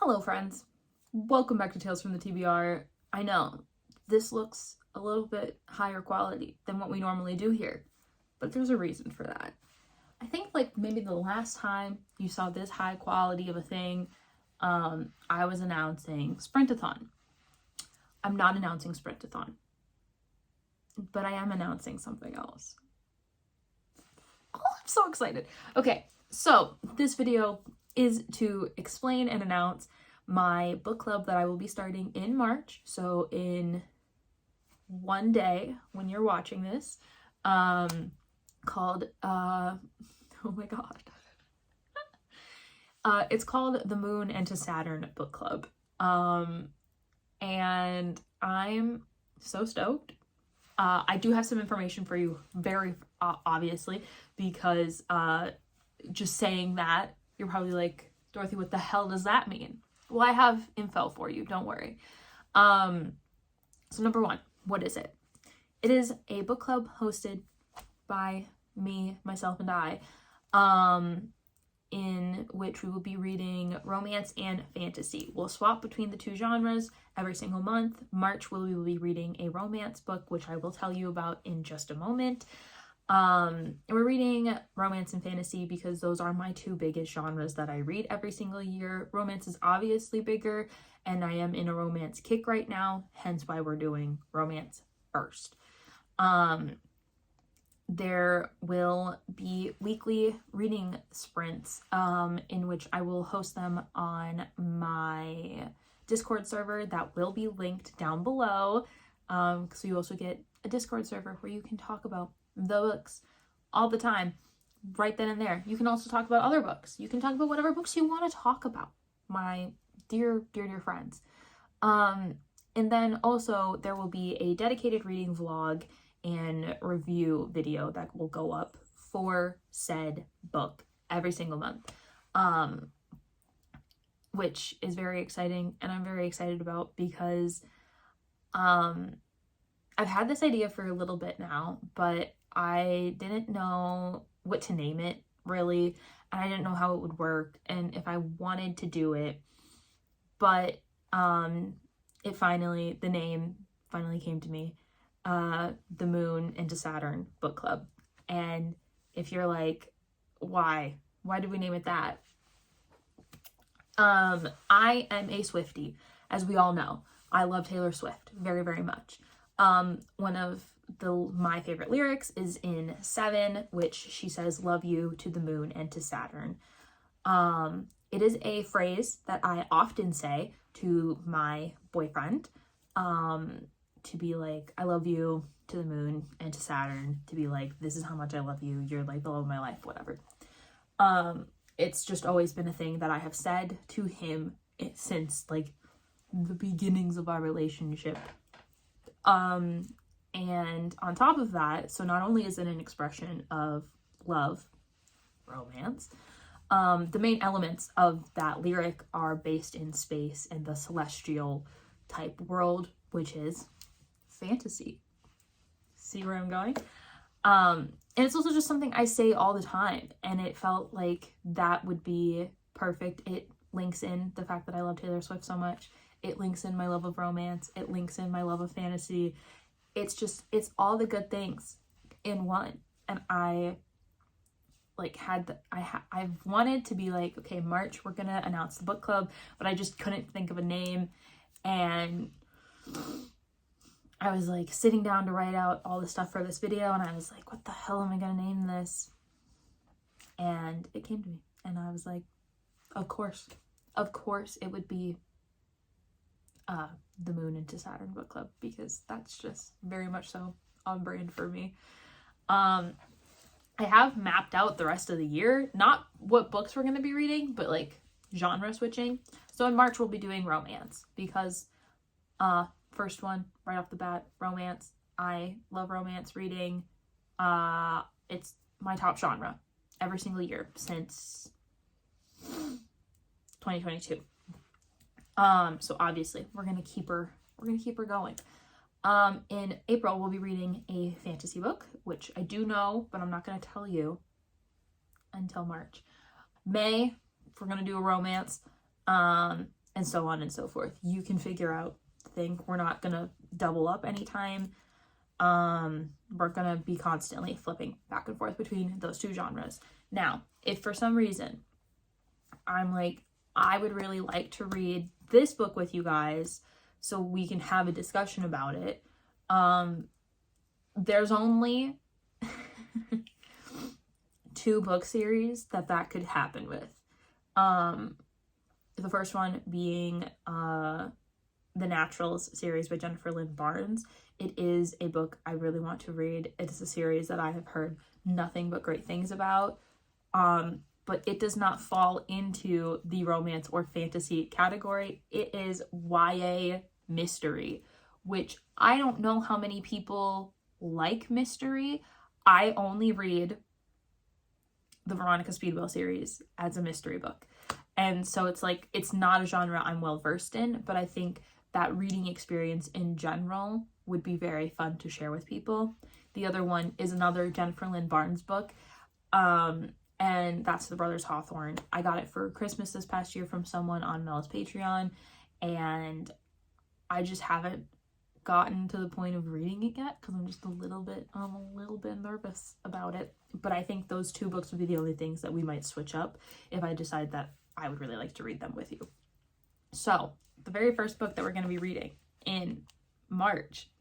Hello friends, welcome back to Tales from the TBR. I know, this looks a little bit higher quality than what we normally do here, but there's a reason for that. I think like maybe the last time you saw this high quality of a thing, I was announcing Sprintathon. I'm not announcing Sprintathon, but I am announcing something else. Oh, I'm so excited. Okay, so this video is to explain and announce my book club that I will be starting in March. So in one day when you're watching this, called, oh my God. It's called The Moon and to Saturn Book Club. And I'm so stoked. I do have some information for you, very obviously, because just saying that, you're probably like, Dorothy, what the hell does that mean? Well, I have info for you, don't worry. So number one, what is it? It is a book club hosted by me, myself, and I, in which we will be reading romance and fantasy. We'll swap between the two genres every single month. March we will be reading a romance book, which I will tell you about in just a moment. And we're reading romance and fantasy because those are my two biggest genres that I read every single year. Romance is obviously bigger, and I am in a romance kick right now, hence why we're doing romance first. There will be weekly reading sprints, in which I will host them on my Discord server that will be linked down below. So you also get a Discord server where you can talk about the books all the time, right then and there. You can also talk about other books. You can talk about whatever books you want to talk about, my dear friends. And then also there will be a dedicated reading vlog and review video that will go up for said book every single month, which is very exciting, and I'm very excited about because I've had this idea for a little bit now, but I didn't know what to name it, really, and I didn't know how it would work and if I wanted to do it, but the name finally came to me, The Moon into Saturn Book Club. And if you're like, why did we name it that? I am a Swiftie, as we all know. I love Taylor Swift very, very much. One of my favorite lyrics is in Seven, which she says, "Love you to the moon and to Saturn." It is a phrase that I often say to my boyfriend, to be like, I love you to the moon and to Saturn, to be like, this is how much I love you, you're like the love of my life, whatever. It's just always been a thing that I have said to him since like the beginnings of our relationship. And on top of that, so not only is it an expression of love, romance, the main elements of that lyric are based in space and the celestial type world, which is fantasy. See where I'm going? And it's also just something I say all the time, and it felt like that would be perfect. It links in the fact that I love Taylor Swift so much. It links in my love of romance. It links in my love of fantasy. It's all the good things in one. And I like I've wanted to be like, okay, March, we're gonna announce the book club, but I just couldn't think of a name. And I was like sitting down to write out all the stuff for this video, and I was like, what the hell am I gonna name this? And it came to me, and I was like, of course it would be The Moon into Saturn Book Club, because that's just very much so on brand for me. I have mapped out the rest of the year, not what books we're going to be reading, but like genre switching. So in March we'll be doing romance because first one right off the bat, romance. I love romance reading. It's my top genre every single year since 2022. So obviously we're gonna keep her going. In April we'll be reading a fantasy book, which I do know, but I'm not gonna tell you until March. May, we're gonna do a romance. and so on and so forth. You can figure out the thing. We're not gonna double up anytime. We're gonna be constantly flipping back and forth between those two genres. Now, if for some reason I'm like, I would really like to read this book with you guys so we can have a discussion about it, there's only 2 book series that could happen with. The first one being The Naturals series by Jennifer Lynn Barnes. It is a book I really want to read. It's a series that I have heard nothing but great things about. But it does not fall into the romance or fantasy category. It is YA mystery, which I don't know how many people like mystery. I only read the Veronica Speedwell series as a mystery book. And so it's like, it's not a genre I'm well versed in, but I think that reading experience in general would be very fun to share with people. The other one is another Jennifer Lynn Barnes book. And that's The Brothers Hawthorne. I got it for Christmas this past year from someone on Mel's Patreon, and I just haven't gotten to the point of reading it yet because I'm a little bit nervous about it. But I think those 2 books would be the only things that we might switch up if I decide that I would really like to read them with you. So the very first book that we're going to be reading in March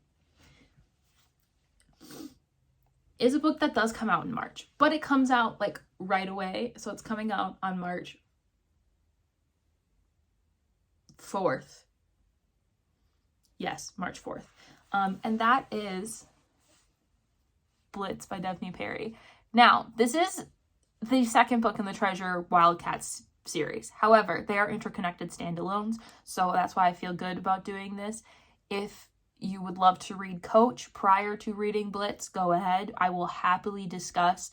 is a book that does come out in March, but it comes out like right away. So it's coming out on March 4th. Yes, March 4th. And that is Blitz by Daphne Perry. Now, this is the second book in the Treasure Wildcats series. However, they are interconnected standalones, so that's why I feel good about doing this. If you would love to read Coach prior to reading Blitz, go ahead. I will happily discuss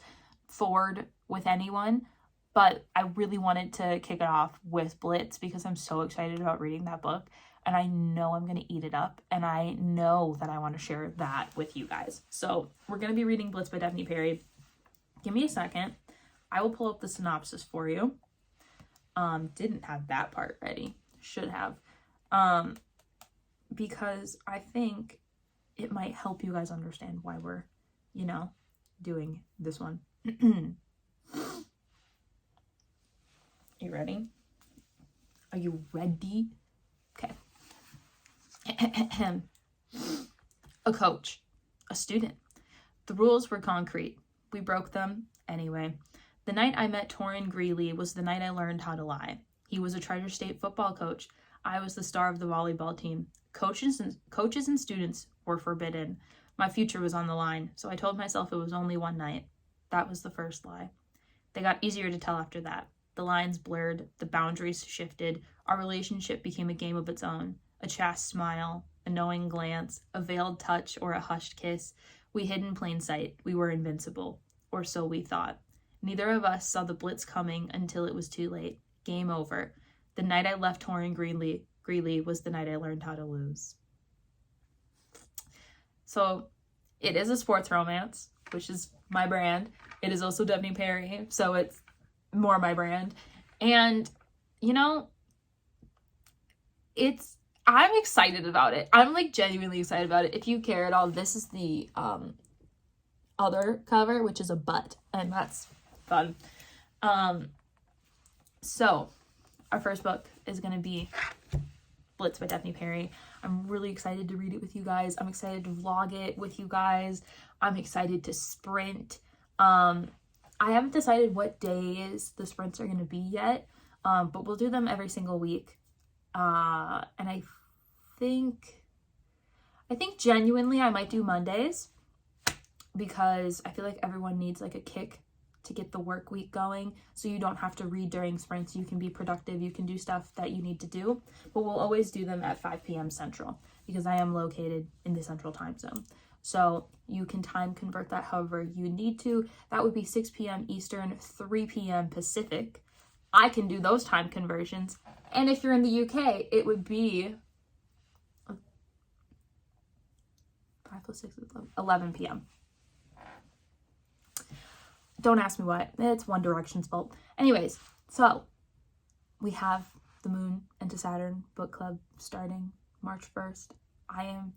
Ford with anyone, but I really wanted to kick it off with Blitz because I'm so excited about reading that book, and I know I'm going to eat it up, and I know that I want to share that with you guys. So we're going to be reading Blitz by Daphne Perry. Give me a second. I will pull up the synopsis for you. Didn't have that part ready. Should have. Because I think it might help you guys understand why we're, doing this one. You ready? Are you ready? Okay. A coach, a student. The rules were concrete. We broke them anyway. The night I met Torrin Greeley was the night I learned how to lie. He was a Treasure State football coach. I was the star of the volleyball team. Coaches and students were forbidden. My future was on the line, so I told myself it was only one night. That was the first lie. They got easier to tell after that. The lines blurred, the boundaries shifted. Our relationship became a game of its own. A chaste smile, a knowing glance, a veiled touch, or a hushed kiss. We hid in plain sight. We were invincible. Or so we thought. Neither of us saw the blitz coming until it was too late. Game over. The night I left Torrin Greeley was the night I learned how to lose. So it is a sports romance, which is my brand. It is also Daphne Perry, so it's more my brand. And, I'm excited about it. I'm genuinely excited about it. If you care at all, this is the other cover, which is a butt, and that's fun. So our first book is going to be Blitz by Daphne Perry. I'm really excited to read it with you guys. I'm excited to vlog it with you guys. I'm excited to sprint. I haven't decided what days the sprints are going to be yet, but we'll do them every single week. And I think genuinely I might do Mondays because I feel like everyone needs a kick to get the work week going, so you don't have to read during sprints. You can be productive, you can do stuff that you need to do, but we'll always do them at 5 p.m. Central because I am located in the Central time zone. So you can time convert that however you need to. That would be 6 p.m. Eastern, 3 p.m. Pacific. I can do those time conversions. And if you're in the UK, it would be 5 plus 6 is 11 p.m. Don't ask me what. It's One Direction's fault. Anyways, so we have the Moon into Saturn book club starting March 1st. I am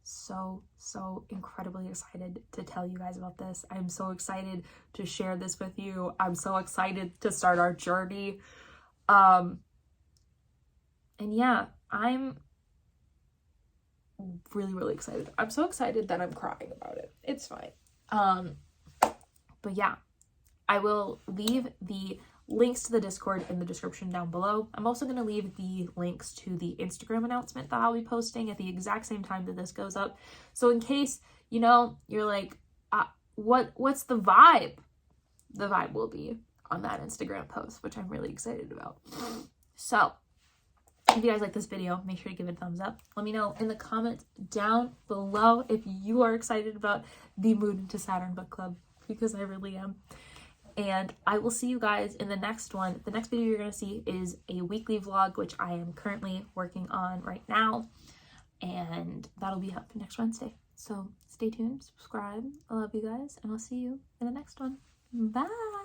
so incredibly excited to tell you guys about this. I'm so excited to share this with you. I'm so excited to start our journey. And yeah, I'm really excited. I'm so excited that I'm crying about it. It's fine. But yeah, I will leave the links to the Discord in the description down below. I'm also going to leave the links to the Instagram announcement that I'll be posting at the exact same time that this goes up. So in case, you know, you're like, what's the vibe? The vibe will be on that Instagram post, which I'm really excited about. So if you guys like this video, make sure to give it a thumbs up. Let me know in the comments down below if you are excited about the Moon into Saturn book club, because I really am. And I will see you guys in the next one. The next video you're going to see is a weekly vlog, which I am currently working on right now. And that'll be up next Wednesday. So stay tuned, subscribe. I love you guys, and I'll see you in the next one. Bye!